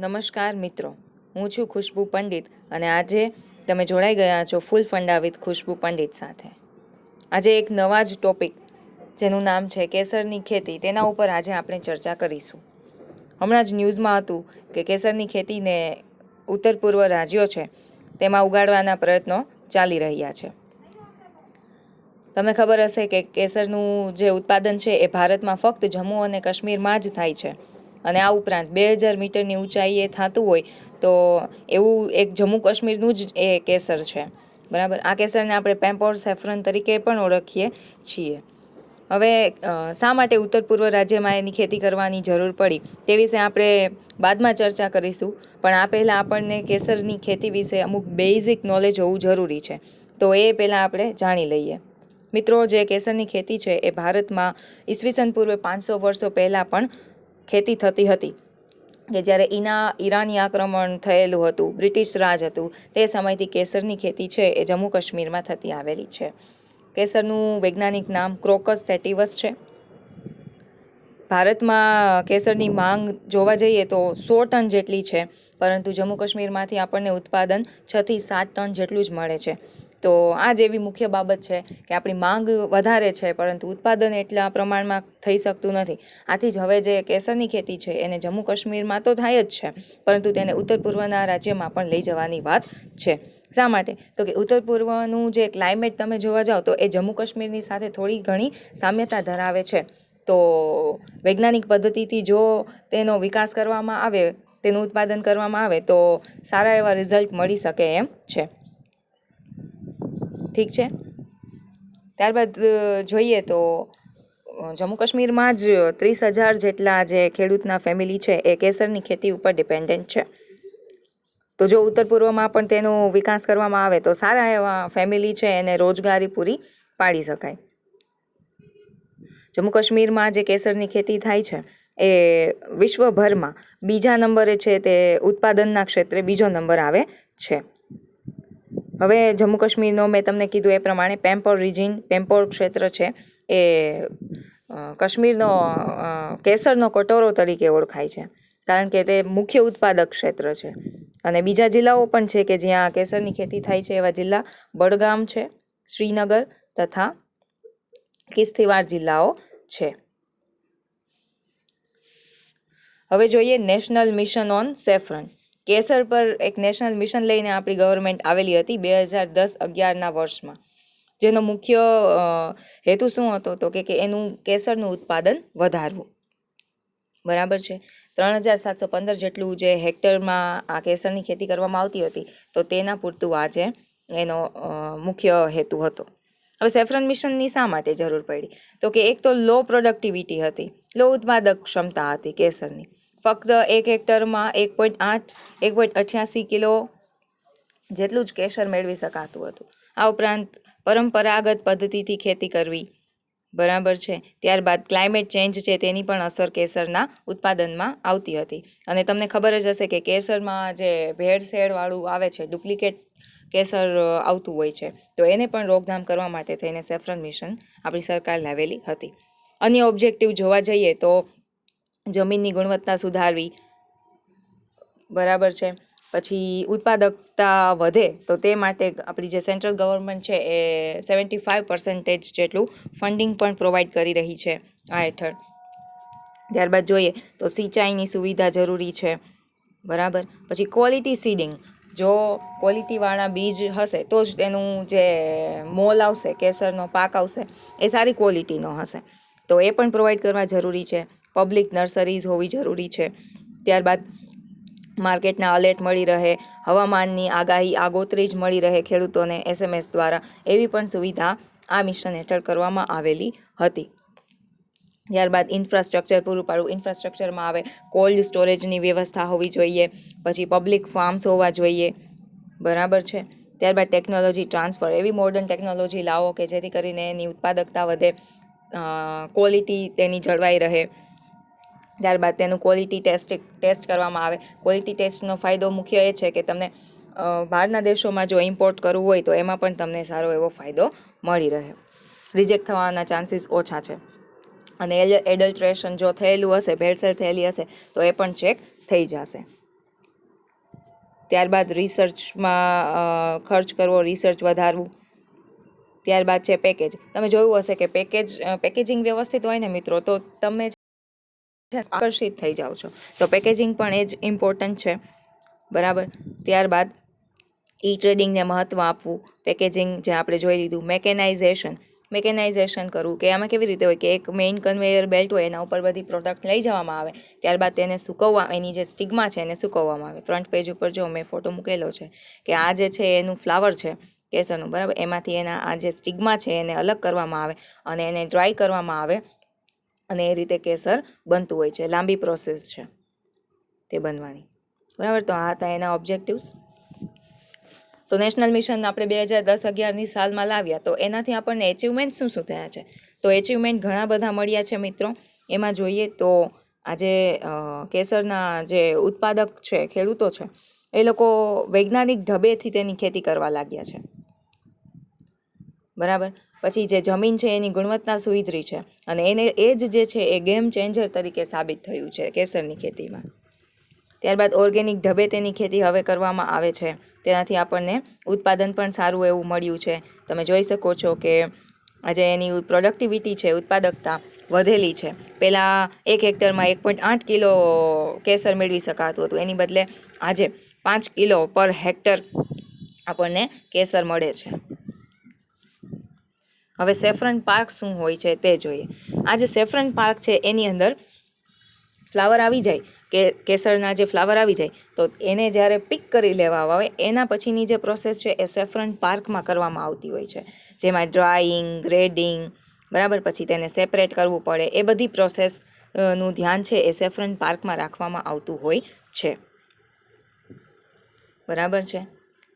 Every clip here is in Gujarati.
નમસ્કાર મિત્રો, હું છું ખુશ્બુ પંડિત અને આજે તમે જોડાઈ ગયા છો ફૂલ ફંડા વિથ ખુશ્બુ પંડિત સાથે. આજે એક નવા જ ટોપિક જેનું નામ છે કેસરની ખેતી, તેના ઉપર આજે આપણે ચર્ચા કરીશું. હમણાં જ ન્યૂઝમાં હતું કે કેસરની ખેતીને ઉત્તર પૂર્વ રાજ્યો છે તેમાં ઉગાડવાના પ્રયત્નો ચાલી રહ્યા છે. તમને ખબર હશે કે કેસરનું જે ઉત્પાદન છે એ ભારતમાં ફક્ત જમ્મુ અને કાશ્મીરમાં જ થાય છે અને આ ઉપરાંત 2000 મીટરની ઊંચાઈએ થતું હોય તો એવું એક જમ્મુ કાશ્મીરનું જ એ કેસર છે. બરાબર, આ કેસરને આપણે પેમ્પોર સેફ્રન તરીકે પણ ઓળખીએ છીએ. હવે શા માટે ઉત્તર પૂર્વ રાજ્યમાં એની ખેતી કરવાની જરૂર પડી તે વિશે આપણે બાદમાં ચર્ચા કરીશું, પણ આ પહેલાં આપણને કેસરની ખેતી વિશે અમુક બેઝિક નોલેજ હોવું જરૂરી છે. તો એ પહેલાં આપણે જાણી લઈએ. મિત્રો, જે કેસરની ખેતી છે એ ભારતમાં ઈસવીસન પૂર્વે 500 વર્ષો પહેલાં પણ ખેતી થતી હતી કે જ્યારે ઈરાની આક્રમણ થયેલું હતું, બ્રિટિશ રાજ હતું, તે સમયથી કેસરની ખેતી છે એ જમ્મુ કાશ્મીરમાં થતી આવેલી છે. કેસરનું વૈજ્ઞાનિક નામ ક્રોકસ સેટિવસ છે. ભારતમાં કેસરની માંગ જોવા જઈએ તો 100 ટન જેટલી છે, પરંતુ જમ્મુ કાશ્મીરમાંથી આપણને ઉત્પાદન 6 થી 7 ટન જેટલું જ મળે છે. તો આ જ એવી મુખ્ય બાબત છે કે આપણી માંગ વધારે છે પરંતુ ઉત્પાદન એટલા પ્રમાણમાં થઈ શકતું નથી. આથી જ હવે જે કેસરની ખેતી છે એને જમ્મુ કાશ્મીરમાં તો થાય જ છે, પરંતુ તેને ઉત્તર પૂર્વના રાજ્યમાં પણ લઈ જવાની વાત છે. શા માટે? તો કે ઉત્તર પૂર્વનું જે ક્લાઇમેટ તમે જોવા જાઓ તો એ જમ્મુ કાશ્મીરની સાથે થોડી ઘણી સામ્યતા ધરાવે છે. તો વૈજ્ઞાનિક પદ્ધતિથી જો તેનો વિકાસ કરવામાં આવે, તેનું ઉત્પાદન કરવામાં આવે તો સારા એવા રિઝલ્ટ મળી શકે એમ છે. ઠીક છે. ત્યારબાદ જોઈએ તો જમ્મુ કાશ્મીરમાં જ 30,000 જેટલા જે ખેડૂતના ફેમિલી છે એ કેસરની ખેતી ઉપર ડિપેન્ડન્ટ છે. તો જો ઉત્તર પૂર્વમાં પણ તેનો વિકાસ કરવામાં આવે તો સારા એવા ફેમિલી છે એને રોજગારી પૂરી પાડી શકાય. જમ્મુ કાશ્મીરમાં જે કેસરની ખેતી થાય છે એ વિશ્વભરમાં બીજા નંબરે છે, તે ઉત્પાદનના ક્ષેત્રે બીજો નંબર આવે છે. હવે જમ્મુ કાશ્મીરનો મેં તમને કીધું એ પ્રમાણે પેમ્પોર રિજિન, પેમ્પોર ક્ષેત્ર છે એ કાશ્મીરનો કેસરનો કટોરો તરીકે ઓળખાય છે, કારણ કે તે મુખ્ય ઉત્પાદક ક્ષેત્ર છે. અને બીજા જિલ્લાઓ પણ છે કે જ્યાં કેસરની ખેતી થાય છે. એવા જિલ્લા બડગામ છે, શ્રીનગર તથા કિશ્તવાડ જિલ્લાઓ છે. હવે જોઈએ નેશનલ મિશન ઓન સેફ્રન. કેસર પર એક નેશનલ મિશન લઈને આપણી ગવર્મેન્ટ આવેલી હતી 2010-11ના વર્ષમાં, જેનો મુખ્ય હેતુ શું હતો તો કે એનું કેસરનું ઉત્પાદન વધારવું. બરાબર છે. 3,715 જેટલું જે હેક્ટરમાં આ કેસરની ખેતી કરવામાં આવતી હતી, તો તેના પૂરતું આજે એનો મુખ્ય હેતુ હતો. હવે સેફ્રન મિશનની શા માટે જરૂર પડી? તો કે એક તો લો પ્રોડક્ટિવિટી હતી, લો ઉત્પાદક ક્ષમતા હતી કેસરની. ફક્ત 1 હેક્ટરમાં 1.88 કિલો જેટલું જ કેસર મેળવી શકાતું હતું. આ ઉપરાંત પરંપરાગત પદ્ધતિથી ખેતી કરવી. બરાબર છે. ત્યારબાદ ક્લાઇમેટ ચેન્જ છે તેની પણ અસર કેસરના ઉત્પાદનમાં આવતી હતી. અને તમને ખબર જ હશે કે કેસરમાં જે ભેળસેળવાળું આવે છે, ડુપ્લિકેટ કેસર આવતું હોય છે, તો એને પણ રોકથામ કરવા માટે થઈને સેફ્રન મિશન આપણી સરકાર લાવેલી હતી. અન્ય ઓબ્જેક્ટિવ જોવા જઈએ તો જમીનની ગુણવત્તા સુધારવી. બરાબર છે. પછી ઉત્પાદકતા વધે તો તે માટે આપણી જે સેન્ટ્રલ ગવર્મેન્ટ છે એ 75% જેટલું ફંડિંગ પણ પ્રોવાઈડ કરી રહી છે આ હેઠળ. ત્યારબાદ જોઈએ તો સિંચાઈની સુવિધા જરૂરી છે. બરાબર. પછી ક્વોલિટી સીડિંગ. જો ક્વોલિટીવાળા બીજ હશે તો જ તેનું જે મોલ આવશે, કેસરનો પાક આવશે, એ સારી ક્વોલિટીનો હશે. તો એ પણ પ્રોવાઈડ કરવા જરૂરી છે. પબ્લિક નર્સરીઝ હોવી જરૂરી છે. ત્યારબાદ માર્કેટના અલર્ટ મળી રહે, હવામાનની આગાહી આગોતરી જ મળી રહે ખેડૂતોને SMS દ્વારા, એવી પણ સુવિધા આ મિશન હેઠળ કરવામાં આવેલી હતી. ત્યારબાદ ઇન્ફ્રાસ્ટ્રક્ચર પૂરું પાડવું. ઇન્ફ્રાસ્ટ્રક્ચરમાં આવે કોલ્ડ સ્ટોરેજની વ્યવસ્થા હોવી જોઈએ, પછી પબ્લિક ફાર્મ્સ હોવા જોઈએ. બરાબર છે. ત્યારબાદ ટેકનોલોજી ટ્રાન્સફર, એવી મોડર્ન ટેકનોલોજી લાવો કે જેથી કરીને એની ઉત્પાદકતા વધે, ક્વોલિટી તેની જળવાઈ રહે. ત્યારબાદ તેનું ક્વોલિટી ટેસ્ટ કરવામાં આવે. ક્વોલિટી ટેસ્ટનો ફાયદો મુખ્ય એ છે કે તમને બહારના દેશોમાં જો ઇમ્પોર્ટ કરવું હોય તો એમાં પણ તમને સારો એવો ફાયદો મળી રહે. રિજેક્ટ થવાના ચાન્સીસ ઓછા છે. અને એડલ્ટ્રેશન જો થયેલું હશે, ભેળસેળ થયેલી હશે તો એ પણ ચેક થઈ જશે. ત્યારબાદ રિસર્ચમાં ખર્ચ કરવો, રિસર્ચ વધારવું. ત્યારબાદ છે પેકેજ. તમે જોયું હશે કે પેકેજિંગ વ્યવસ્થિત હોય ને મિત્રો તો તમે આકર્ષિત થઈ જાઓ છો. તો પેકેજિંગ પણ એ જ ઇમ્પોર્ટન્ટ છે, બરાબર. ત્યારબાદ ટ્રેડિંગને મહત્ત્વ આપવું. પેકેજિંગ જે આપણે જોઈ લીધું. મેકેનાઇઝેશન કરવું કે આમાં કેવી રીતે હોય કે એક મેઇન કન્વેયર બેલ્ટ હોય એના ઉપર બધી પ્રોડક્ટ લઈ જવામાં આવે, ત્યારબાદ તેને સૂકવવા, એની જે સ્ટિગ્મા છે એને સૂકવવામાં આવે. ફ્રન્ટ પેજ ઉપર જો મેં ફોટો મૂકેલો છે કે આ જે છે એનું ફ્લાવર છે કેસરનું, બરાબર. એમાંથી એના આ જે સ્ટિગ્મા છે એને અલગ કરવામાં આવે અને એને ડ્રાય કરવામાં આવે અને એ રીતે કેસર બનતું હોય છે. લાંબી પ્રોસેસ છે તે બનવાની, બરાબર. તો આ હતા એના ઓબ્જેક્ટિવ્સ. તો નેશનલ મિશન આપણે 2010-11ની સાલમાં લાવ્યા, તો એનાથી આપણને એચિવમેન્ટ શું થયા છે? તો એચિવમેન્ટ ઘણા બધા મળ્યા છે મિત્રો. એમાં જોઈએ તો આજે કેસરના જે ઉત્પાદક છે, ખેડૂતો છે, એ લોકો વૈજ્ઞાનિક ઢબેથી તેની ખેતી કરવા લાગ્યા છે, બરાબર. પછી જે જમીન છે એની ગુણવત્તા સુધરી છે અને એ જ જે છે એ ગેમ ચેન્જર તરીકે સાબિત થયું છે કેસરની ખેતીમાં. ત્યારબાદ ઓર્ગેનિક ઢબે તેની ખેતી હવે કરવામાં આવે છે, તેનાથી આપણને ઉત્પાદન પણ સારું એવું મળ્યું છે. તમે જોઈ શકો છો કે આજે એની પ્રોડક્ટિવિટી છે, ઉત્પાદકતા વધેલી છે. પહેલાં 1 હેક્ટરમાં 1.8 કિલો કેસર મેળવી શકાતું હતું, એની બદલે આજે 5 કિલો પર હેક્ટર આપણને કેસર મળે છે. હવે સેફ્રન પાર્ક શું હોય છે તે જોઈએ. આ જે સેફ્રન પાર્ક છે એની અંદર ફ્લાવર આવી જાય કે કેસરના જે ફ્લાવર આવી જાય તો એને જ્યારે પિક કરી લેવામાં આવે એના પછીની જે પ્રોસેસ છે એ સેફ્રન પાર્કમાં કરવામાં આવતી હોય છે, જેમાં ડ્રાઈંગ, ગ્રેડિંગ, બરાબર. પછી તેને સેપરેટ કરવું પડે. એ બધી પ્રોસેસનું ધ્યાન છે એ સેફ્રન પાર્કમાં રાખવામાં આવતું હોય છે, બરાબર છે.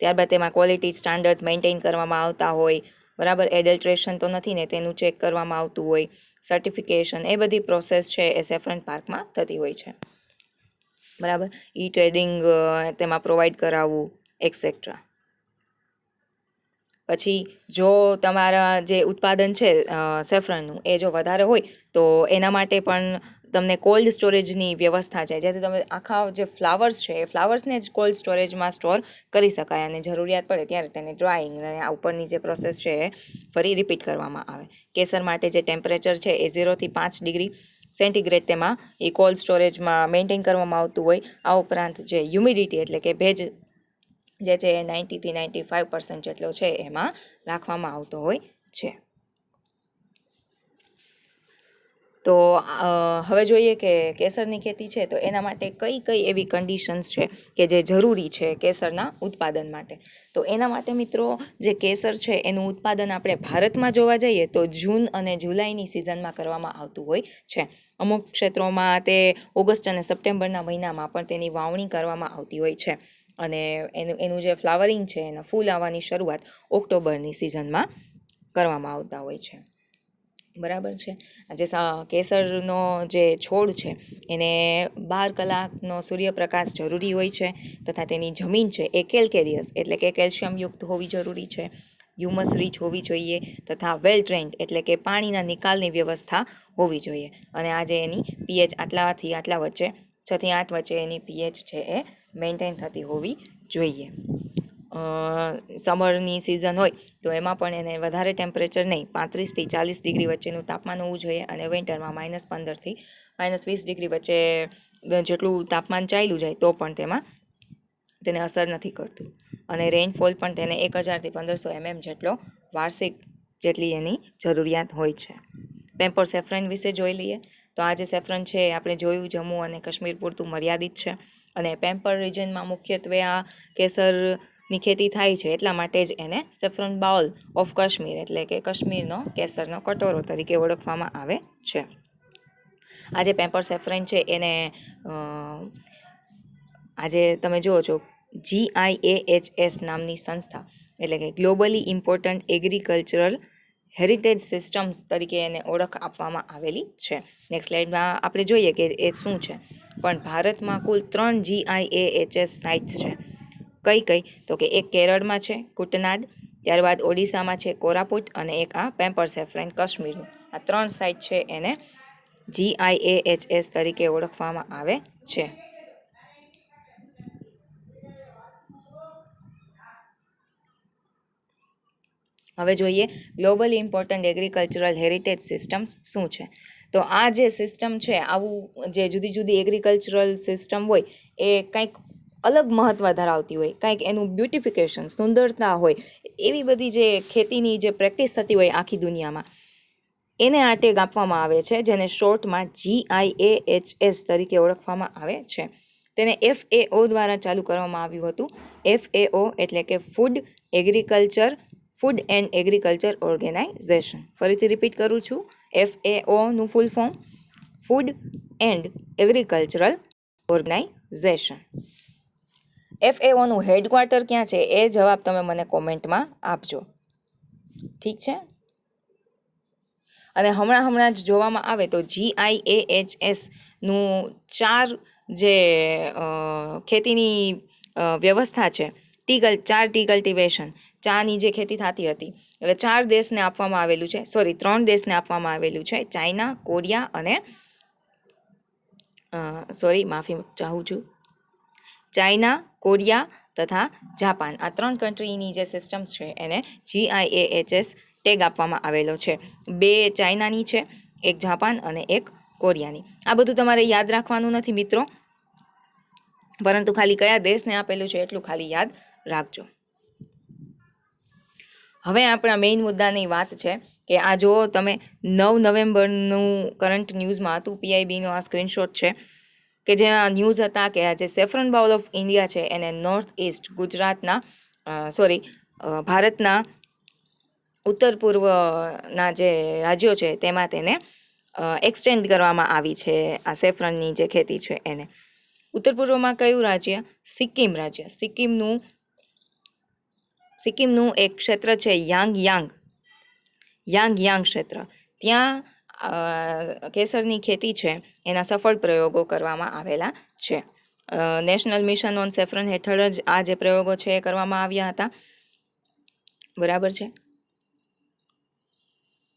ત્યારબાદ તેમાં ક્વોલિટી સ્ટાન્ડર્ડ્સ મેન્ટેન કરવામાં આવતા હોય, બરાબર. એડલ્ટ્રેશન તો નથી ને તેનું ચેક કરવામાં આવતું હોય, સર્ટિફિકેશન, એ બધી પ્રોસેસ છે એ સેફ્રન પાર્કમાં થતી હોય છે, બરાબર. ટ્રેડિંગ તેમાં પ્રોવાઈડ કરાવવું એક્સેટ્રા. પછી જો તમારા જે ઉત્પાદન છે સેફ્રનનું એ જો વધારે હોય તો એના માટે પણ તમને કોલ્ડ સ્ટોરેજની વ્યવસ્થા છે, જેથી તમે આખા જે ફ્લાવર્સ છે એ ફ્લાવર્સને જ કોલ્ડ સ્ટોરેજમાં સ્ટોર કરી શકાય અને જરૂરિયાત પડે ત્યારે તેને ડ્રાઈંગ અને આ ઉપરની જે પ્રોસેસ છે એ ફરી રિપીટ કરવામાં આવે. કેસર માટે જે ટેમ્પરેચર છે એ 0 થી 5 ડિગ્રી સેન્ટીગ્રેડ તેમાં એ કોલ્ડ સ્ટોરેજમાં મેન્ટેન કરવામાં આવતું હોય. આ ઉપરાંત જે હ્યુમિડિટી એટલે કે ભેજ જે છે એ 90 થી 95% જેટલો છે એમાં રાખવામાં આવતો હોય છે. તો હવે જોઈએ કે કેસરની ખેતી છે તો એના માટે કઈ કઈ એવી કન્ડિશન્સ છે કે જે જરૂરી છે કેસરના ઉત્પાદન માટે. તો એના માટે મિત્રો જે કેસર છે એનું ઉત્પાદન આપણે ભારતમાં જોવા જઈએ તો જૂન અને જુલાઈની સિઝનમાં કરવામાં આવતું હોય છે. અમુક ક્ષેત્રોમાં તે ઓગસ્ટ અને સપ્ટેમ્બરના મહિનામાં પણ તેની વાવણી કરવામાં આવતી હોય છે અને એનું જે ફ્લાવરિંગ છે, એના ફૂલ આવવાની શરૂઆત ઓક્ટોબરની સિઝનમાં કરવામાં આવતા હોય છે, બરાબર છે. આજે કેસરનો જે છોડ છે એને 12 કલાકનો સૂર્યપ્રકાશ જરૂરી હોય છે તથા તેની જમીન છે એ કેલ્કેરિયસ એટલે કે કેલ્શિયમયુક્ત હોવી જરૂરી છે, હ્યુમસ રીચ હોવી જોઈએ તથા વેલ ટ્રેન્ડ એટલે કે પાણીના નિકાલની વ્યવસ્થા હોવી જોઈએ. અને આજે એની પીએચ આટલાથી આટલા વચ્ચે 6 થી 8 વચ્ચે એની પીએચ છે એ મેન્ટેન થતી હોવી જોઈએ. સમરની સિઝન હોય તો એમાં પણ એને વધારે ટેમ્પરેચર નહીં, 35 થી 40 ડિગ્રી વચ્ચેનું તાપમાન હોવું જોઈએ અને વિન્ટરમાં -15 થી -20 ડિગ્રી વચ્ચે જેટલું તાપમાન ચાલ્યું જાય તો પણ તેમાં તેને અસર નથી કરતું. અને રેઇનફોલ પણ તેને 1000 થી 1500 mm જેટલો વાર્ષિક જેટલી એની જરૂરિયાત હોય છે. પેમ્પર સેફ્રન વિશે જોઈ લઈએ. તો આ જે સેફ્રન છે આપણે જોયું જમ્મુ અને કાશ્મીર પૂરતું મર્યાદિત છે અને પેમ્પર રિજનમાં મુખ્યત્વે આ કેસરની ખેતી થાય છે, એટલા માટે જ એને સેફ્રન બાઉલ ઓફ કાશ્મીર એટલે કે કાશ્મીરનો કેસરનો કટોરો તરીકે ઓળખવામાં આવે છે. આજે પેમ્પર સેફ્રન છે એને આજે તમે જુઓ છો GIAHS નામની સંસ્થા એટલે કે globally important agricultural heritage systems તરીકે એને ઓળખ આપવામાં આવેલી છે. નેક્સ્ટ સ્લાઇડમાં આપણે જોઈએ કે એ શું છે. પણ ભારતમાં કુલ 3 GIAHS સાઇટ્સ છે. કઈ તો કે એક કેરળમાં છે કુટનાડ, ત્યારબાદ ઓડિશામાં છે કોરાપુટ અને એક આ પેમ્પર સેફ્રન કાશ્મીરનું. આ 3 સાઇટ છે એને GIAHS તરીકે ઓળખવામાં આવે છે. હવે જોઈએ globally important agricultural heritage systems શું છે. તો આ જે સિસ્ટમ છે, આવું જે જુદી જુદી એગ્રીકલ્ચરલ સિસ્ટમ હોય એ કંઈક અલગ મહત્ત્વ ધરાવતી હોય, કંઈક એનું બ્યુટિફિકેશન સુંદરતા હોય, એવી બધી જે ખેતીની જે પ્રેક્ટિસ થતી હોય આખી દુનિયામાં, એને આ ટેગ આપવામાં આવે છે, જેને શોર્ટમાં GIAHS તરીકે ઓળખવામાં આવે છે. તેને FAO દ્વારા ચાલુ કરવામાં આવ્યું હતું. FAO એટલે કે ફૂડ એન્ડ એગ્રીકલ્ચર ઓર્ગેનાઇઝેશન. ફરીથી રિપીટ કરું છું, FAOનું full form food and agricultural organisation. FAOનું હેડક્વાર્ટર ક્યાં છે એ જવાબ તમે મને કોમેન્ટમાં આપજો. ઠીક છે. અને હમણાં જ જોવામાં આવે તો GIAHSનું 4 જે ખેતીની વ્યવસ્થા છે, ચાર ટી કલ્ટિવેશન, ચાની જે ખેતી થતી હતી, હવે 4 દેશને આપવામાં આવેલું છે, 3 દેશને આપવામાં આવેલું છે, ચાઇના, કોરિયા અને માફી ચાહું છું, ચાઇના, કોરિયા તથા જાપાન, આ 3 કન્ટ્રીની જે સિસ્ટમ્સ છે એને GIAHS ટેગ આપવામાં આવેલો છે. 2 ચાઇનાની છે, 1 જાપાન અને 1 કોરિયાની. આ બધું તમારે યાદ રાખવાનું નથી મિત્રો, પરંતુ ખાલી કયા દેશને આપેલું છે એટલું ખાલી યાદ રાખજો. હવે આપણા મેઇન મુદ્દાની વાત છે કે આ જો તમે 9 નવેમ્બરનું કરંટ ન્યૂઝમાં હતું, PIBનો આ સ્ક્રીનશોટ છે કે જ્યાં ન્યૂઝ હતા કે આ જે સેફ્રન બાઉલ ઓફ ઇન્ડિયા છે એને નોર્થ ઇસ્ટ ભારતના ઉત્તર પૂર્વના જે રાજ્યો છે તેમાં તેને એક્સટેન્ડ કરવામાં આવી છે આ સેફ્રનની જે ખેતી છે એને. ઉત્તર પૂર્વમાં કયું રાજ્ય? સિક્કિમ રાજ્ય. સિક્કિમનું એક ક્ષેત્ર છે યાંગ ક્ષેત્ર, ત્યાં કેસરની ખેતી છે એના સફળ પ્રયોગો કરવામાં આવેલા છે. નેશનલ મિશન ઓન સેફ્રન હેઠળ જ આ જે પ્રયોગો છે એ કરવામાં આવ્યા હતા. બરાબર છે.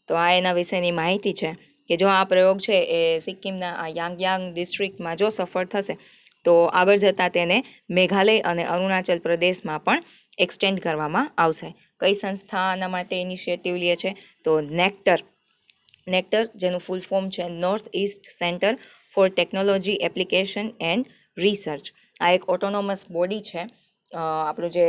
તો આ એના વિશેની માહિતી છે કે જો આ પ્રયોગ છે એ સિક્કિમના આ યાંગ ડિસ્ટ્રિક્ટમાં જો સફળ થશે તો આગળ જતાં તેને મેઘાલય અને અરુણાચલ પ્રદેશમાં પણ એક્સટેન્ડ કરવામાં આવશે. કઈ સંસ્થાના માટે ઇનિશિયેટિવ લે છે? તો નેક્ટર જેનું ફૂલ ફોર્મ છે north east centre for technology application and research. આ એક ઓટોનોમસ બોડી છે, આપણું જે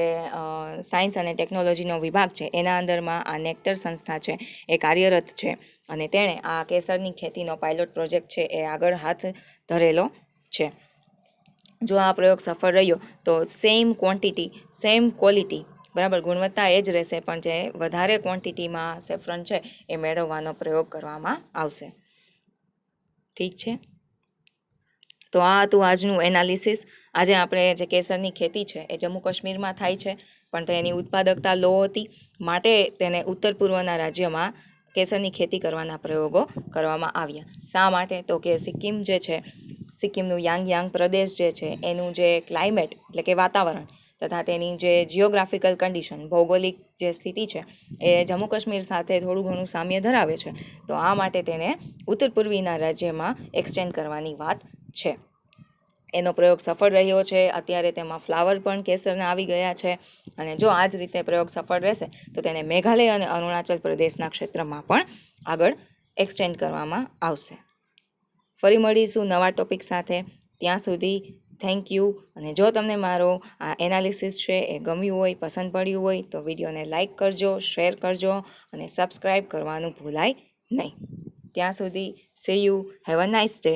સાયન્સ અને ટેકનોલોજીનો વિભાગ છે એના અંદરમાં આ નેક્ટર સંસ્થા છે એ કાર્યરત છે, અને તેણે આ કેસરની ખેતીનો પાયલોટ પ્રોજેક્ટ છે એ આગળ હાથ ધરેલો છે. જો આ પ્રયોગ સફળ રહ્યો તો સેમ ક્વોન્ટિટી સેમ ક્વોલિટી, બરાબર, ગુણવત્તા એ જ રહેશે, પણ જે વધારે ક્વોન્ટિટીમાં સેફ્રન છે એ મેળવવાનો પ્રયોગ કરવામાં આવશે. ઠીક છે. તો આ હતું આજનું એનાલિસિસ. આજે આપણે જે કેસરની ખેતી છે એ જમ્મુ કાશ્મીરમાં થાય છે, પણ તેની ઉત્પાદકતા લો હતી, માટે તેને ઉત્તર પૂર્વના રાજ્યમાં કેસરની ખેતી કરવાના પ્રયોગો કરવામાં આવ્યા. શા માટે? તો કે સિક્કિમ જે છે, સિક્કિમનું યાંગ પ્રદેશ જે છે એનું જે ક્લાઇમેટ એટલે કે વાતાવરણ તથા તેની જે જિયોગ્રાફિકલ કન્ડિશન, ભૌગોલિક જે સ્થિતિ છે એ જમ્મુ કાશ્મીર સાથે થોડું ઘણું સામ્ય ધરાવે છે. તો આ માટે તેને ઉત્તર પૂર્વીના રાજ્યમાં એક્સટેન્ડ કરવાની વાત છે. એનો પ્રયોગ સફળ રહ્યો છે. અત્યારે તેમાં ફ્લાવર પણ કેસરના આવી ગયા છે, અને જો આ જ રીતે પ્રયોગ સફળ રહેશે તો તેને મેઘાલય અને અરુણાચલ પ્રદેશના ક્ષેત્રમાં પણ આગળ એક્સટેન્ડ કરવામાં આવશે. ફરી મળીશું નવા ટોપિક સાથે. ત્યાં સુધી થેન્ક યુ. અને જો તમને મારો આ એનાલિસિસ છે એ ગમ્યું હોય, પસંદ પડ્યું હોય તો વિડીયોને લાઇક કરજો, શેર કરજો અને સબસ્ક્રાઈબ કરવાનું ભૂલાય નહીં. ત્યાં સુધી C you. Have a nice day.